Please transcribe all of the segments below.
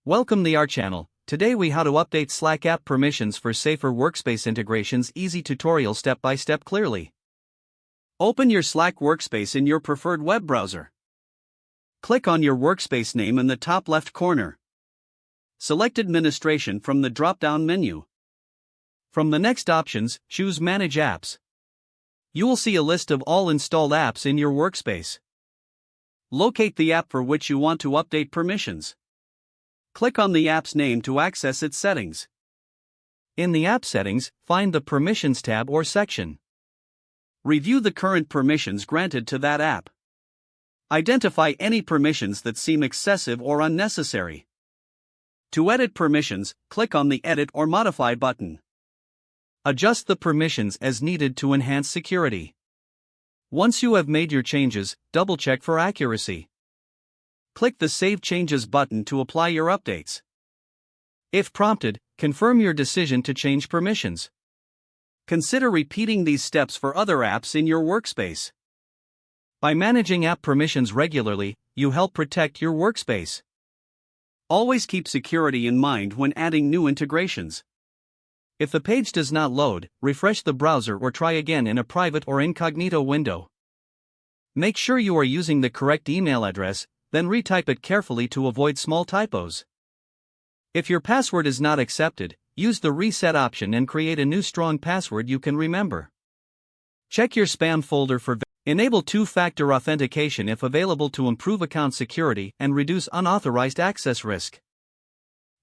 Welcome to our channel. Today we how to update Slack app permissions for safer workspace integrations. Easy tutorial step by step clearly. Open your Slack workspace in your preferred web browser. Click on your workspace name in the top left corner. Select Administration from the drop-down menu. From the next options, choose Manage Apps. You will see a list of all installed apps in your workspace. Locate the app for which you want to update permissions. Click on the app's name to access its settings. In the App Settings, find the Permissions tab or section. Review the current permissions granted to that app. Identify any permissions that seem excessive or unnecessary. To edit permissions, click on the Edit or Modify button. Adjust the permissions as needed to enhance security. Once you have made your changes, double-check for accuracy. Click the Save Changes button to apply your updates. If prompted, confirm your decision to change permissions. Consider repeating these steps for other apps in your workspace. By managing app permissions regularly, you help protect your workspace. Always keep security in mind when adding new integrations. If the page does not load, refresh the browser or try again in a private or incognito window. Make sure you are using the correct email address, then retype it carefully to avoid small typos. If your password is not accepted, use the reset option and create a new strong password you can remember. Check your spam folder for enable two-factor authentication if available to improve account security and reduce unauthorized access risk.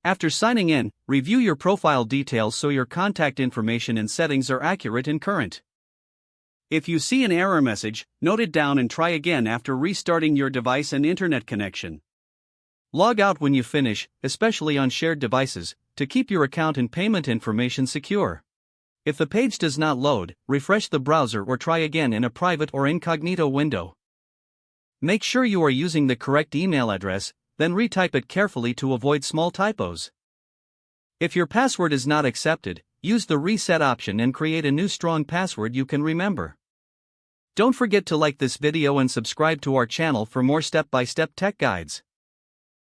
After signing in, review your profile details so your contact information and settings are accurate and current. If you see an error message, note it down and try again after restarting your device and internet connection. Log out when you finish, especially on shared devices, to keep your account and payment information secure. If the page does not load, refresh the browser or try again in a private or incognito window. Make sure you are using the correct email address, then retype it carefully to avoid small typos. If your password is not accepted, use the reset option and create a new strong password you can remember. Don't forget to like this video and subscribe to our channel for more step-by-step tech guides.